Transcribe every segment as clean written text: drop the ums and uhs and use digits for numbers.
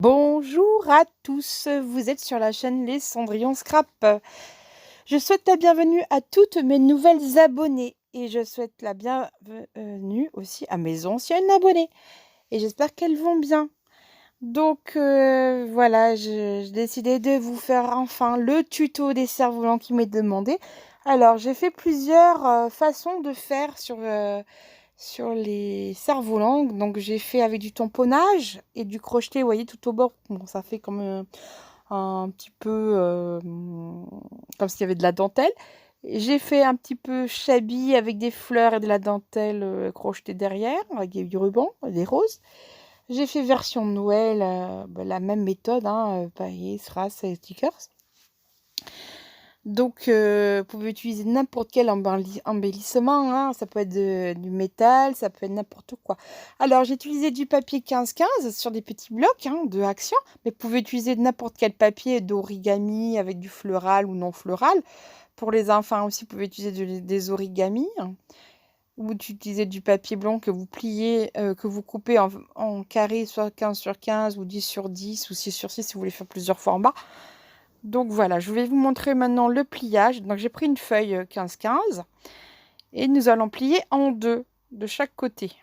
Bonjour à tous, vous êtes sur la chaîne Les Cendrillon Scrap. Je souhaite la bienvenue à toutes mes nouvelles abonnées et je souhaite la bienvenue aussi à mes anciennes abonnées et j'espère qu'elles vont bien. Donc voilà, j'ai décidé de vous faire enfin le tuto des cerfs-volants qui m'est demandé. Alors j'ai fait plusieurs façons de faire sur les cerfs-volants. Donc j'ai fait avec du tamponnage et du crocheté, vous voyez, tout au bord. Bon, ça fait comme un petit peu comme s'il y avait de la dentelle. J'ai fait un petit peu shabby avec des fleurs et de la dentelle crochetée derrière, avec du ruban, des roses. J'ai fait version Noël, la même méthode, hein, paillettes, strass et stickers. Donc, vous pouvez utiliser n'importe quel embellissement, hein. Ça peut être du métal, ça peut être n'importe quoi. Alors, j'ai utilisé du papier 15-15 sur des petits blocs de Action, mais vous pouvez utiliser n'importe quel papier d'origami avec du floral ou non floral. Pour les enfants aussi, vous pouvez utiliser des origamis, hein. Ou utiliser du papier blanc que vous pliez, que vous coupez en carré, soit 15 sur 15 ou 10 sur 10 ou 6 sur 6 si vous voulez faire plusieurs formats. Donc voilà, je vais vous montrer maintenant le pliage. Donc j'ai pris une feuille 15-15 et nous allons plier en deux de chaque côté.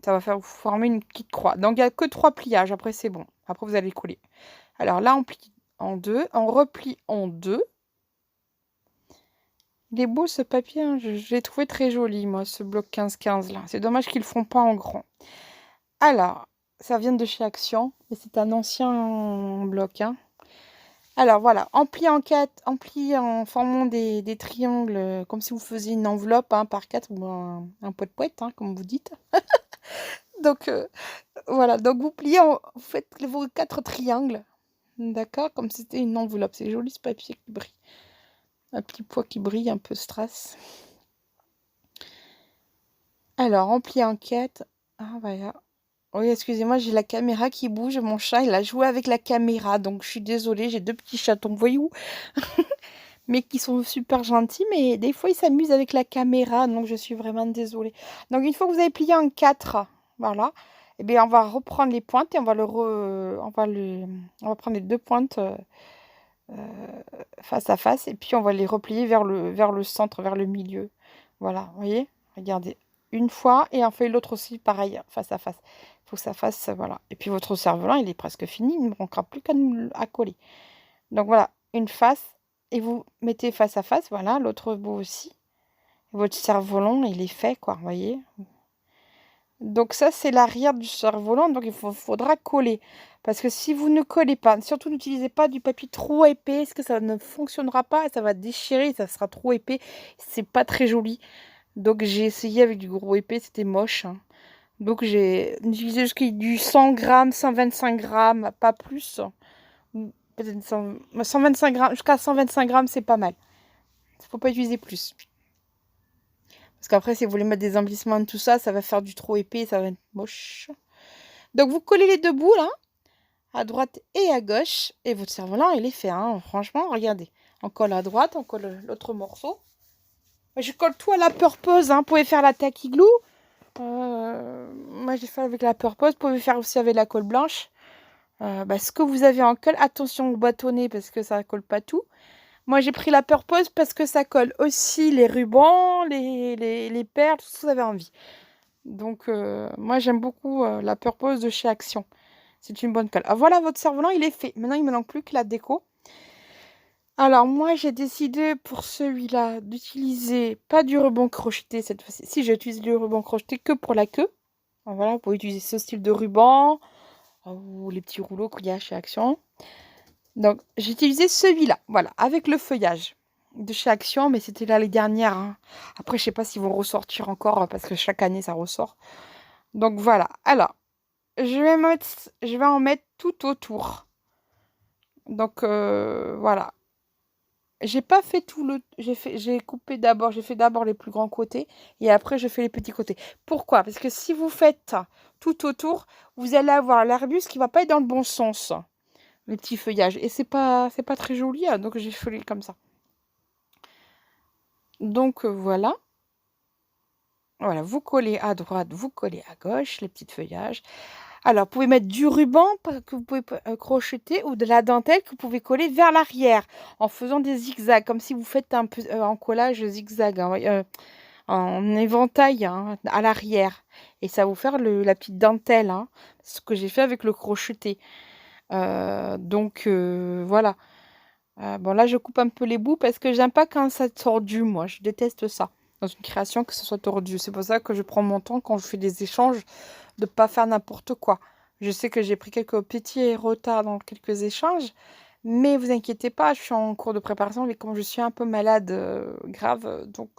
Ça va faire former une petite croix. Donc il n'y a que 3 pliages, après c'est bon. Après vous allez coller. Alors là on plie en deux, on replie en deux. Il est beau ce papier, hein. Je l'ai trouvé très joli moi, ce bloc 15-15 là. C'est dommage qu'ils ne le font pas en grand. Alors, ça vient de chez Action, mais c'est un ancien bloc, hein. Alors voilà, on plie en formant des triangles, comme si vous faisiez une enveloppe par 4 ou un poète-poète, comme vous dites. Donc voilà, donc vous pliez, vous faites vos 4 triangles, d'accord, comme si c'était une enveloppe. C'est joli ce papier qui brille, un petit pois qui brille, un peu strass. Alors, on plie en 4. Ah voilà. Oui, excusez-moi, j'ai la caméra qui bouge. Mon chat, il a joué avec la caméra. Donc, je suis désolée. J'ai 2 petits chatons voyous. Mais qui sont super gentils. Mais des fois, ils s'amusent avec la caméra. Donc, je suis vraiment désolée. Donc, une fois que vous avez plié en 4, voilà. Eh bien, on va reprendre les pointes et on va prendre les 2 pointes face à face. Et puis, on va les replier vers le centre, vers le milieu. Voilà, vous voyez? Regardez. Une fois et on fait l'autre aussi pareil, face à face. Il faut que ça fasse, voilà. Et puis votre cerf-volant, il est presque fini, il ne manquera plus qu'à nous à coller. Donc voilà, une face et vous mettez face à face, voilà, l'autre bout aussi. Votre cerf-volant, il est fait, quoi, vous voyez. Donc ça, c'est l'arrière du cerf-volant, donc faudra coller. Parce que si vous ne collez pas, surtout n'utilisez pas du papier trop épais, parce que ça ne fonctionnera pas, ça va déchirer, ça sera trop épais, c'est pas très joli. Donc j'ai essayé avec du gros épais, c'était moche, hein. Donc j'ai utilisé jusqu'à du 100 grammes, 125 grammes, pas plus. Peut-être 125 grammes, jusqu'à 125 grammes, c'est pas mal. Il ne faut pas utiliser plus. Parce qu'après, si vous voulez mettre des embellissements de tout ça, ça va faire du trop épais, ça va être moche. Donc vous collez les deux bouts là, à droite et à gauche, et votre cerf-volant, il est fait, hein. Franchement, regardez. On colle à droite, on colle l'autre morceau. Je colle tout à la purpose, hein. Vous pouvez faire la tacky glue. Moi, j'ai fait avec la purpose. Vous pouvez faire aussi avec la colle blanche. Ce que vous avez en colle, attention au bâtonnet parce que ça ne colle pas tout. Moi, j'ai pris la purpose parce que ça colle aussi les rubans, les perles, tout ce que vous avez envie. Donc, moi, j'aime beaucoup la purpose de chez Action. C'est une bonne colle. Ah, voilà, votre cerf-volant, il est fait. Maintenant, il ne me manque plus que la déco. Alors, moi, j'ai décidé pour celui-là d'utiliser pas du ruban crocheté cette fois-ci. Si, j'utilise du ruban crocheté que pour la queue. Voilà, vous pouvez utiliser ce style de ruban ou les petits rouleaux qu'il y a chez Action. Donc, j'ai utilisé celui-là, voilà, avec le feuillage de chez Action, mais c'était là les dernières, hein. Après, je sais pas s'ils vont ressortir encore parce que chaque année, ça ressort. Donc, voilà. Alors, je vais en mettre tout autour. Donc, voilà. J'ai pas fait tout le... J'ai coupé d'abord, j'ai fait d'abord les plus grands côtés et après, je fais les petits côtés. Pourquoi? Parce que si vous faites tout autour, vous allez avoir l'arbuste qui va pas être dans le bon sens. Les petits feuillages. Et c'est pas très joli, hein, donc j'ai fait comme ça. Donc voilà. Voilà, vous collez à droite, vous collez à gauche, les petits feuillages. Alors, vous pouvez mettre du ruban que vous pouvez crocheter ou de la dentelle que vous pouvez coller vers l'arrière en faisant des zigzags, comme si vous faites un peu en collage zigzag, hein, en éventail, hein, à l'arrière. Et ça va vous faire la petite dentelle, hein, ce que j'ai fait avec le crocheté. Donc, voilà. Bon, là, je coupe un peu les bouts parce que j'aime pas quand ça tordu, moi. Je déteste ça. Dans une création, que ce soit tordu. C'est pour ça que je prends mon temps quand je fais des échanges de pas faire n'importe quoi. Je sais que j'ai pris quelques petits retards dans quelques échanges, mais vous inquiétez pas, je suis en cours de préparation, mais comme je suis un peu malade grave, donc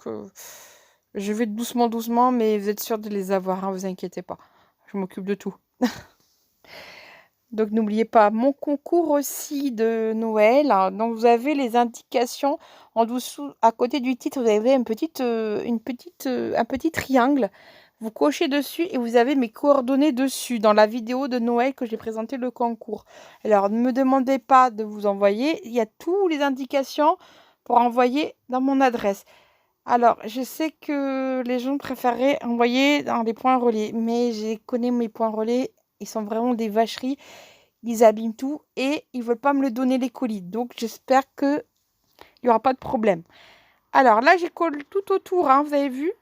je vais doucement, doucement, mais vous êtes sûr de les avoir, hein, vous inquiétez pas. Je m'occupe de tout. Donc n'oubliez pas mon concours aussi de Noël, hein. Donc vous avez les indications en dessous, à côté du titre, vous avez un petit triangle. Vous cochez dessus et vous avez mes coordonnées dessus dans la vidéo de Noël que j'ai présenté le concours. Alors ne me demandez pas de vous envoyer, il y a toutes les indications pour envoyer dans mon adresse. Alors, je sais que les gens préféraient envoyer dans les points relais, mais je connais mes points relais, ils sont vraiment des vacheries, ils abîment tout et ils veulent pas me le donner les colis. Donc, j'espère qu'il n'y aura pas de problème. Alors là, j'ai collé tout autour, hein, vous avez vu?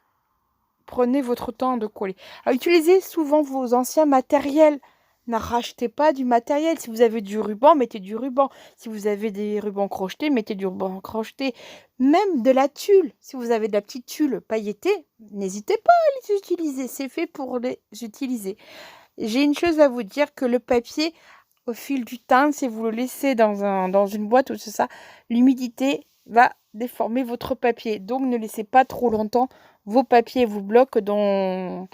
Prenez votre temps de coller. Alors, utilisez souvent vos anciens matériels. Ne rachetez pas du matériel. Si vous avez du ruban, mettez du ruban. Si vous avez des rubans crochetés, mettez du ruban crocheté. Même de la tulle. Si vous avez de la petite tulle pailletée, n'hésitez pas à les utiliser. C'est fait pour les utiliser. J'ai une chose à vous dire, que le papier, au fil du temps, si vous le laissez dans une boîte ou tout ça, l'humidité va déformer votre papier. Donc, ne laissez pas trop longtemps vos papiers vous bloquent dans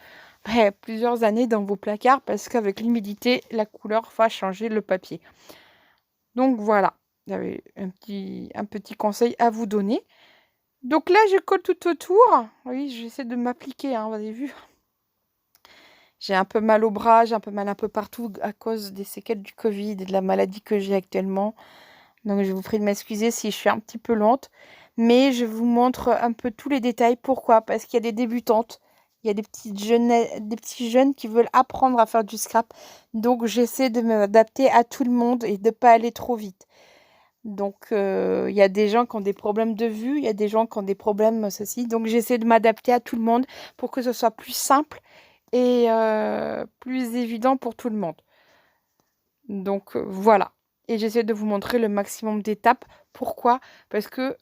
plusieurs années dans vos placards parce qu'avec l'humidité, la couleur va changer le papier. Donc voilà, j'avais un petit conseil à vous donner. Donc là, je colle tout autour. Oui, j'essaie de m'appliquer, hein, vous avez vu. J'ai un peu mal au bras, j'ai un peu mal un peu partout à cause des séquelles du Covid et de la maladie que j'ai actuellement. Donc je vous prie de m'excuser si je suis un petit peu lente. Mais je vous montre un peu tous les détails. Pourquoi? Parce qu'il y a des débutantes. Il y a des petits jeunes qui veulent apprendre à faire du scrap. Donc j'essaie de m'adapter à tout le monde et de ne pas aller trop vite. Donc il y a des gens qui ont des problèmes de vue. Il y a des gens qui ont des problèmes ceci. Donc j'essaie de m'adapter à tout le monde pour que ce soit plus simple et plus évident pour tout le monde. Donc voilà. Et j'essaie de vous montrer le maximum d'étapes. Pourquoi? Parce que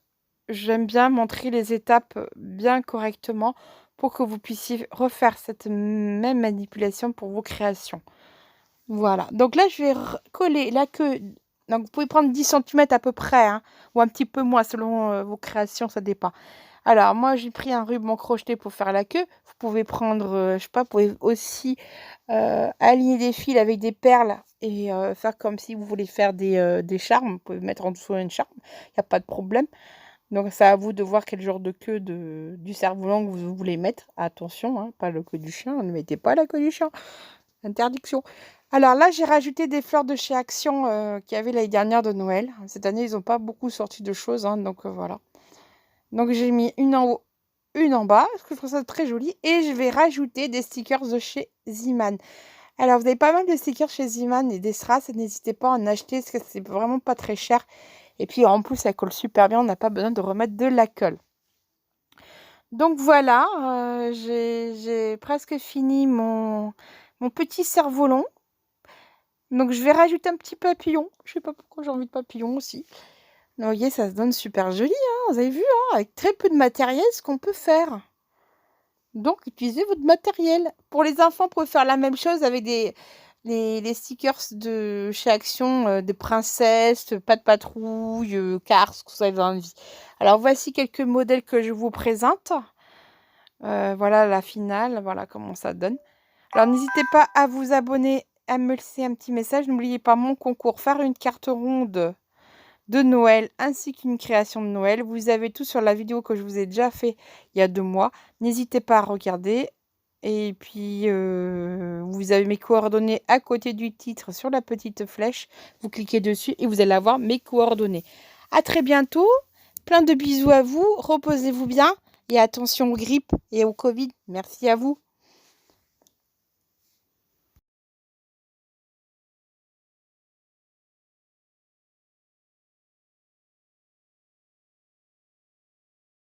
j'aime bien montrer les étapes bien correctement pour que vous puissiez refaire cette même manipulation pour vos créations. Voilà. Donc là, je vais coller la queue. Donc, vous pouvez prendre 10 cm à peu près, hein, ou un petit peu moins selon vos créations, ça dépend. Alors, moi, j'ai pris un ruban crocheté pour faire la queue. Vous pouvez prendre, je sais pas, vous pouvez aussi aligner des fils avec des perles et faire comme si vous voulez faire des charmes. Vous pouvez mettre en dessous une charme, il n'y a pas de problème. Donc, c'est à vous de voir quel genre de queue du cerf-volant que vous voulez mettre. Attention, hein, pas la queue du chien. Ne mettez pas la queue du chien. Interdiction. Alors là, j'ai rajouté des fleurs de chez Action qu'il y avait l'année dernière de Noël. Cette année, ils n'ont pas beaucoup sorti de choses. Hein, donc, voilà. Donc, j'ai mis une en haut, une en bas. Parce que je trouve ça très joli. Et je vais rajouter des stickers de chez Ziman. Alors, vous avez pas mal de stickers chez Ziman et des strass. N'hésitez pas à en acheter parce que c'est vraiment pas très cher. Et puis en plus, ça colle super bien. On n'a pas besoin de remettre de la colle. Donc voilà, j'ai presque fini mon petit cerf-volant. Donc je vais rajouter un petit papillon. Je sais pas pourquoi j'ai envie de papillon aussi. Vous voyez, ça se donne super joli. Hein, vous avez vu, hein, avec très peu de matériel, ce qu'on peut faire. Donc utilisez votre matériel. Pour les enfants, vous pouvez faire la même chose avec les stickers de chez Action, de princesses, pas de patrouille, Cars, ce que vous avez envie. Alors voici quelques modèles que je vous présente. Voilà la finale, voilà comment ça donne. Alors n'hésitez pas à vous abonner, à me laisser un petit message. N'oubliez pas mon concours, faire une carte ronde de Noël ainsi qu'une création de Noël. Vous avez tout sur la vidéo que je vous ai déjà fait il y a 2 mois. N'hésitez pas à regarder. Et puis, vous avez mes coordonnées à côté du titre sur la petite flèche. Vous cliquez dessus et vous allez avoir mes coordonnées. À très bientôt. Plein de bisous à vous. Reposez-vous bien. Et attention aux grippes et au Covid. Merci à vous.